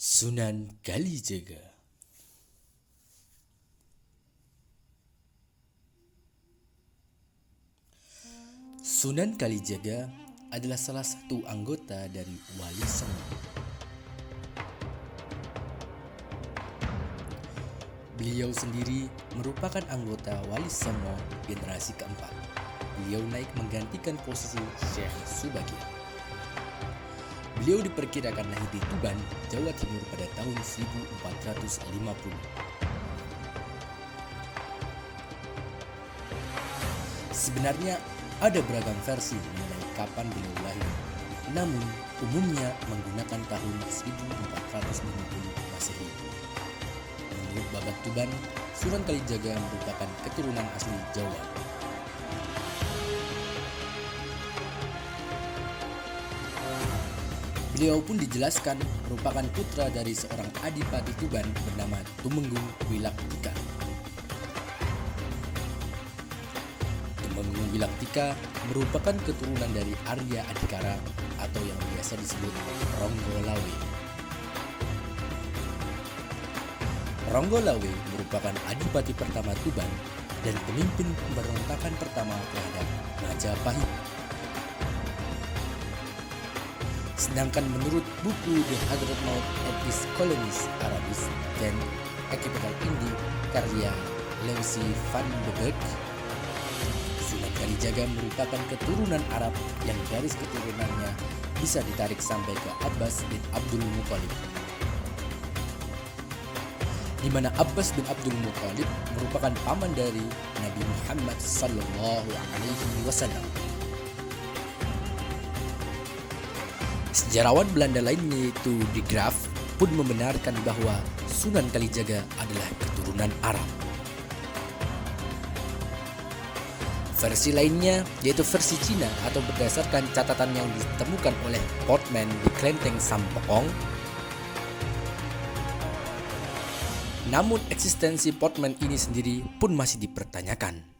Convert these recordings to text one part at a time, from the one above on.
Sunan Kalijaga. Sunan Kalijaga adalah salah satu anggota dari Wali Songo. Beliau sendiri merupakan anggota Wali Songo generasi keempat. Beliau naik menggantikan posisi Syekh Subagir. Beliau diperkirakan lahir di Tuban, Jawa Timur pada tahun 1450. Sebenarnya ada beragam versi mengenai kapan beliau lahir, namun umumnya menggunakan tahun 1450 Masehi. Menurut Babak Tuban, Sunan Kalijaga merupakan keturunan asli Jawa. Beliau pun dijelaskan merupakan putra dari seorang adipati Tuban bernama Tumenggung Wilaktika. Tumenggung Wilaktika merupakan keturunan dari Arya Adikara atau yang biasa disebut Ronggolawe. Ronggolawe merupakan adipati pertama Tuban dan pemimpin pemberontakan pertama terhadap Majapahit. Sedangkan menurut buku The Hadramaut of His Colonies Arabis dan A Capital Indi karya Lewsi van de Beek, Sunan Kalijaga merupakan keturunan Arab yang garis keturunannya bisa ditarik sampai ke Abbas bin Abdul Muthalib, di mana Abbas bin Abdul Muthalib merupakan paman dari Nabi Muhammad SAW. Sejarawan Belanda lainnya yaitu De Graaf pun membenarkan bahwa Sunan Kalijaga adalah keturunan Arab. Versi lainnya yaitu versi Cina atau berdasarkan catatan yang ditemukan oleh Portman di Klenteng Sampokong. Namun eksistensi Portman ini sendiri pun masih dipertanyakan.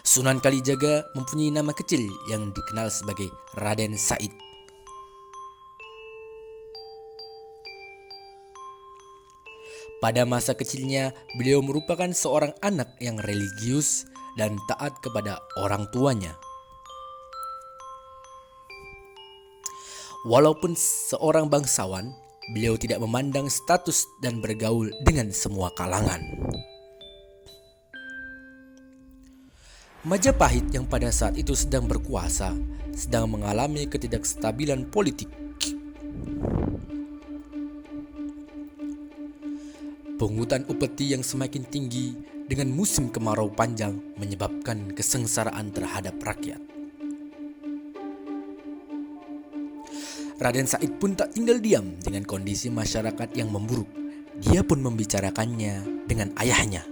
Sunan Kalijaga mempunyai nama kecil yang dikenal sebagai Raden Said. Pada masa kecilnya, beliau merupakan seorang anak yang religius dan taat kepada orang tuanya. Walaupun seorang bangsawan, beliau tidak memandang status dan bergaul dengan semua kalangan. Majapahit yang pada saat itu sedang berkuasa, sedang mengalami ketidakstabilan politik. Pungutan upeti yang semakin tinggi dengan musim kemarau panjang menyebabkan kesengsaraan terhadap rakyat. Raden Said pun tak tinggal diam dengan kondisi masyarakat yang memburuk. Dia pun membicarakannya dengan ayahnya.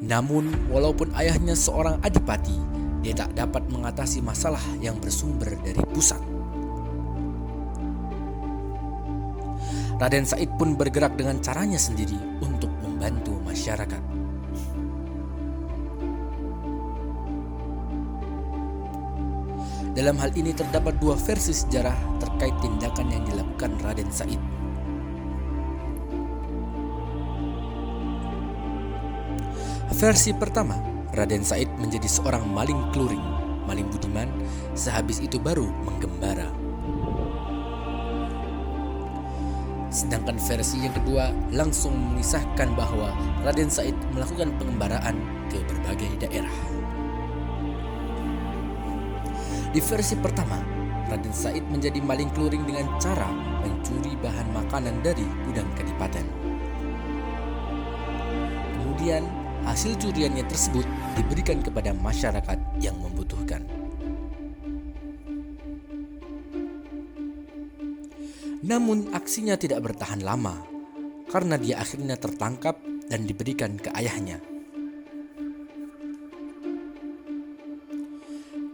Namun, walaupun ayahnya seorang adipati, dia tak dapat mengatasi masalah yang bersumber dari pusat. Raden Said pun bergerak dengan caranya sendiri untuk membantu masyarakat. Dalam hal ini terdapat dua versi sejarah terkait tindakan yang dilakukan Raden Said. Versi pertama, Raden Said menjadi seorang maling kluring, maling budiman, sehabis itu baru menggembara. Sedangkan versi yang kedua langsung mengisahkan bahwa Raden Said melakukan pengembaraan ke berbagai daerah. Di versi pertama, Raden Said menjadi maling kluring dengan cara mencuri bahan makanan dari gudang kadipaten. Kemudian, hasil curiannya tersebut diberikan kepada masyarakat yang membutuhkan. Namun aksinya tidak bertahan lama karena dia akhirnya tertangkap dan diberikan ke ayahnya.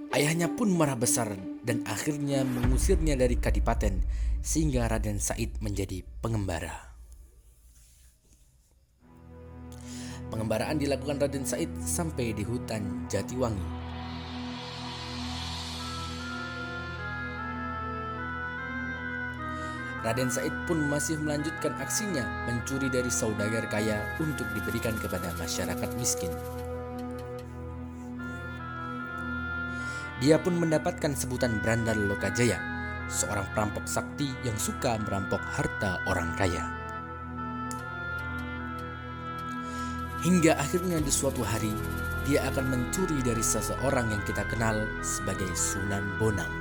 Ayahnya pun marah besar dan akhirnya mengusirnya dari kadipaten sehingga Raden Said menjadi pengembara. Pengembaraan dilakukan Raden Said sampai di hutan Jatiwangi. Raden Said pun masih melanjutkan aksinya mencuri dari saudagar kaya untuk diberikan kepada masyarakat miskin. Dia pun mendapatkan sebutan Brandal Lokajaya, seorang perampok sakti yang suka merampok harta orang kaya. Hingga akhirnya di suatu hari, dia akan mencuri dari seseorang yang kita kenal sebagai Sunan Bonang.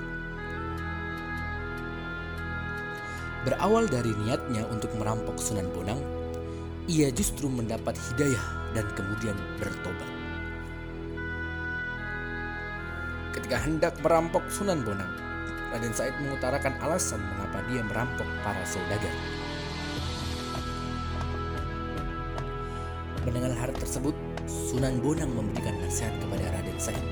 Berawal dari niatnya untuk merampok Sunan Bonang, ia justru mendapat hidayah dan kemudian bertobat. Ketika hendak merampok Sunan Bonang, Raden Said mengutarakan alasan mengapa dia merampok para saudagar. Mendengar hal tersebut, Sunan Bonang memberikan nasihat kepada Raden Said.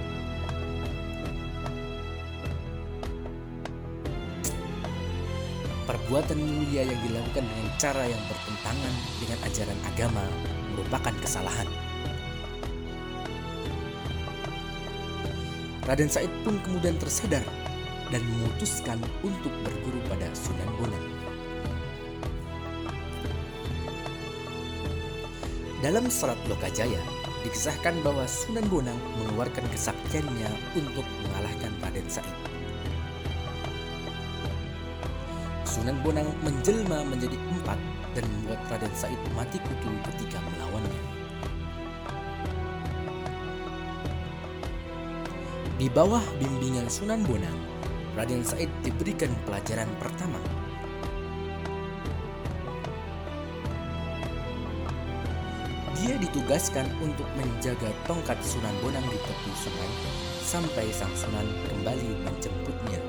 Perbuatan mulia yang dilakukan dengan cara yang bertentangan dengan ajaran agama merupakan kesalahan. Raden Said pun kemudian tersadar dan memutuskan untuk berguru pada Sunan Bonang. Dalam Serat Lokajaya dikisahkan bahwa Sunan Bonang mengeluarkan kesaktiannya untuk mengalahkan Raden Said. Sunan Bonang menjelma menjadi 4 dan membuat Raden Said mati kutu ketika melawannya. Di bawah bimbingan Sunan Bonang, Raden Said diberikan pelajaran pertama. Dia ditugaskan untuk menjaga tongkat Sunan Bonang di tepi sungai sampai sang Sunan kembali menjemputnya.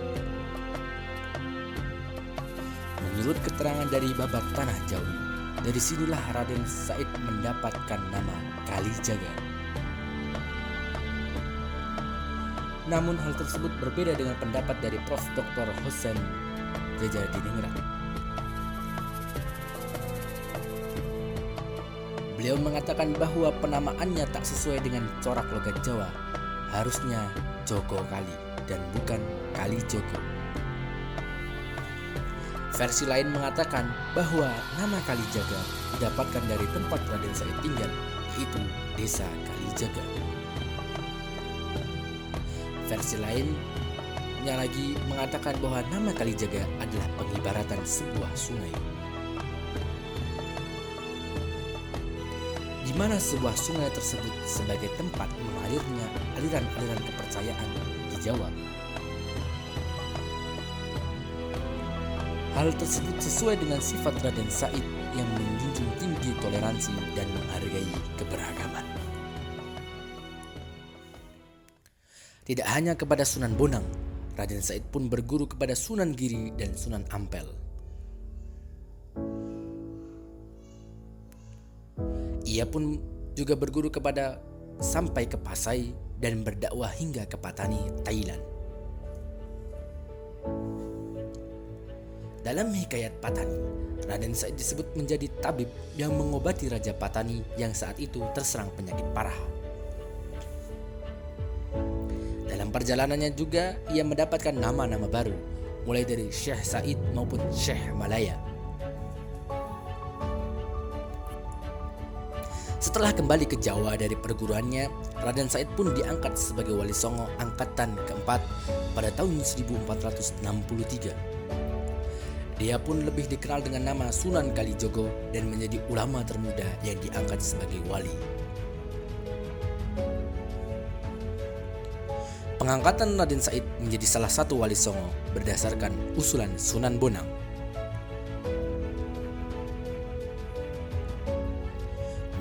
Menurut keterangan dari Babat Tanah Jawi, dari sinilah Raden Said mendapatkan nama Kalijaga. Namun hal tersebut berbeda dengan pendapat dari Prof. Dr. Hosen Jajadiningrat. Beliau mengatakan bahwa penamaannya tak sesuai dengan corak logat Jawa, harusnya Jogo Kali dan bukan Kalijogo. Versi lain mengatakan bahwa nama Kalijaga didapatkan dari tempat Raden Said tinggal, yaitu Desa Kalijaga. Versi lainnya lagi mengatakan bahwa nama Kalijaga adalah pengibaratan sebuah sungai, di mana sebuah sungai tersebut sebagai tempat mengalirnya aliran-aliran kepercayaan di Jawa. Hal tersebut sesuai dengan sifat Raden Said yang menjunjung tinggi toleransi dan menghargai keberagaman. Tidak hanya kepada Sunan Bonang, Raden Said pun berguru kepada Sunan Giri dan Sunan Ampel. Ia pun juga berguru kepada sampai ke Pasai dan berdakwah hingga ke Patani, Thailand. Dalam hikayat Patani, Raden Said disebut menjadi tabib yang mengobati Raja Patani yang saat itu terserang penyakit parah. Dalam perjalanannya juga ia mendapatkan nama-nama baru, mulai dari Syekh Said maupun Syekh Malaya. Setelah kembali ke Jawa dari perguruannya, Raden Said pun diangkat sebagai Wali Songo angkatan keempat pada tahun 1463. Dia pun lebih dikenal dengan nama Sunan Kalijogo dan menjadi ulama termuda yang diangkat sebagai wali. Pengangkatan Raden Said menjadi salah satu Wali Songo berdasarkan usulan Sunan Bonang.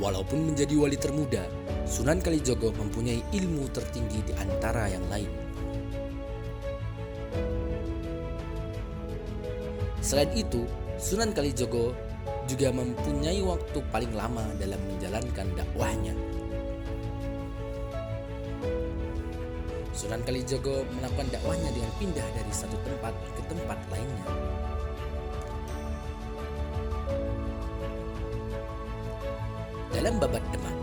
Walaupun menjadi wali termuda, Sunan Kalijogo mempunyai ilmu tertinggi di antara yang lain. Selain itu, Sunan Kalijogo juga mempunyai waktu paling lama dalam menjalankan dakwahnya. Sunan Kalijogo melakukan dakwahnya dengan pindah dari satu tempat ke tempat lainnya. Dalam Babat Demak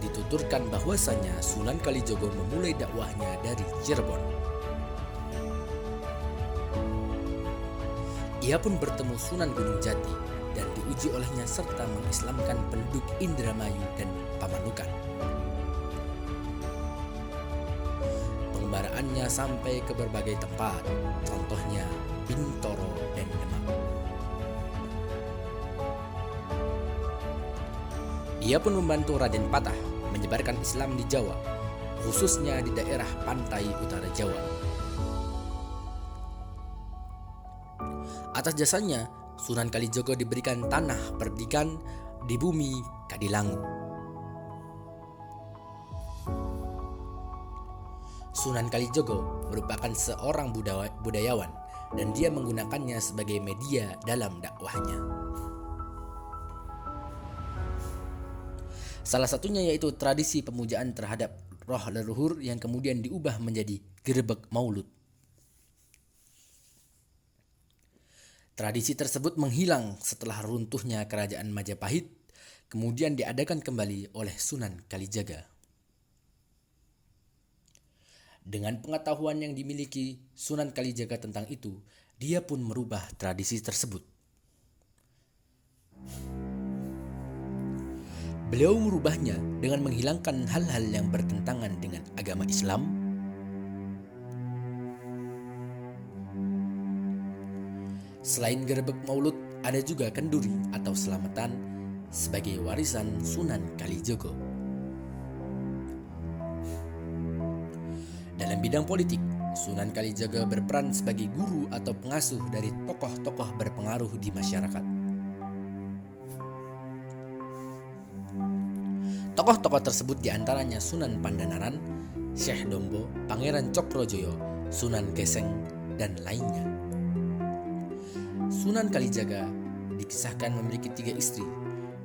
dituturkan bahwasanya Sunan Kalijogo memulai dakwahnya dari Cirebon. Ia pun bertemu Sunan Gunung Jati dan diuji olehnya serta mengislamkan penduduk Indramayu dan Pamanukan. Pengembaraannya sampai ke berbagai tempat, contohnya Bintoro dan Demak. Ia pun membantu Raden Patah menyebarkan Islam di Jawa, khususnya di daerah pantai utara Jawa. Atas jasanya, Sunan Kalijogo diberikan tanah perdikan di bumi Kadilangu. Sunan Kalijogo merupakan seorang budayawan dan dia menggunakannya sebagai media dalam dakwahnya. Salah satunya yaitu tradisi pemujaan terhadap roh leluhur yang kemudian diubah menjadi gerebek maulud. Tradisi tersebut menghilang setelah runtuhnya kerajaan Majapahit, kemudian diadakan kembali oleh Sunan Kalijaga. Dengan pengetahuan yang dimiliki Sunan Kalijaga tentang itu, dia pun merubah tradisi tersebut. Beliau merubahnya dengan menghilangkan hal-hal yang bertentangan dengan agama Islam, selain gerebek maulud, ada juga kenduri atau selamatan sebagai warisan Sunan Kalijogo. Dalam bidang politik, Sunan Kalijaga berperan sebagai guru atau pengasuh dari tokoh-tokoh berpengaruh di masyarakat. Tokoh-tokoh tersebut diantaranya Sunan Pandanaran, Syekh Dombo, Pangeran Cokrojoyo, Sunan Geseng, dan lainnya. Sunan Kalijaga dikisahkan memiliki 3 istri.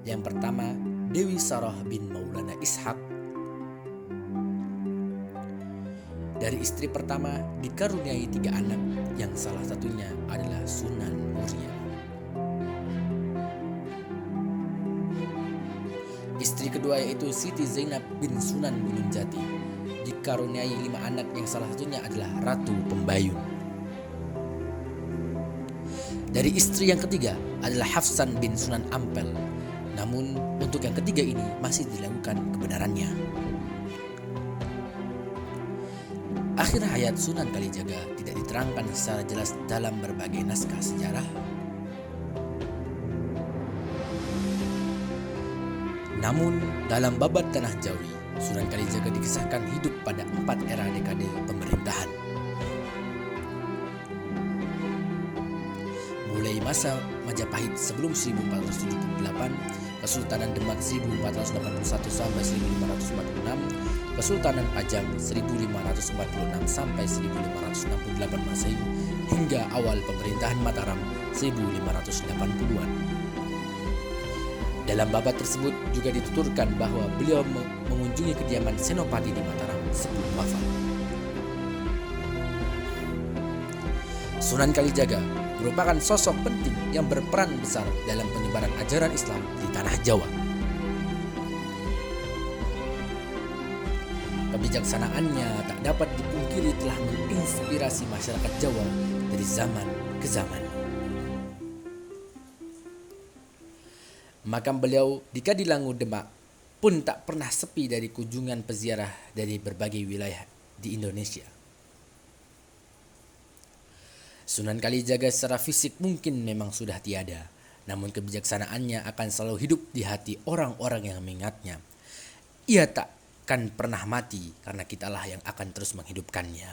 Yang pertama, Dewi Saroh bin Maulana Ishak. Dari istri pertama dikaruniai 3 anak, yang salah satunya adalah Sunan Muria. Istri kedua yaitu Siti Zainab bin Sunan Gunung Jati, dikaruniai 5 anak yang salah satunya adalah Ratu Pembayun. Dari istri yang ketiga adalah Hafsan bin Sunan Ampel, namun untuk yang ketiga ini masih dilakukan kebenarannya. Akhir hayat Sunan Kalijaga tidak diterangkan secara jelas dalam berbagai naskah sejarah. Namun dalam Babad Tanah Jawi, Sunan Kalijaga dikisahkan hidup pada 4 era dekade pemerintahan. Mulai masa Majapahit sebelum 1478, Kesultanan Demak 1481 sampai 1546, Kesultanan Pajang 1546 sampai 1568 Masehi, hingga awal pemerintahan Mataram 1580-an. Dalam babad tersebut juga dituturkan bahwa beliau mengunjungi kediaman Senopati di Mataram sebelum wafat. Sunan Kalijaga merupakan sosok penting yang berperan besar dalam penyebaran ajaran Islam di tanah Jawa. Kebijaksanaannya tak dapat dipungkiri telah menginspirasi masyarakat Jawa dari zaman ke zaman. Makam beliau di Kadilangu, Demak pun tak pernah sepi dari kunjungan peziarah dari berbagai wilayah di Indonesia. Sunan Kalijaga secara fisik mungkin memang sudah tiada, namun kebijaksanaannya akan selalu hidup di hati orang-orang yang mengingatnya. Ia tak akan pernah mati karena kitalah yang akan terus menghidupkannya.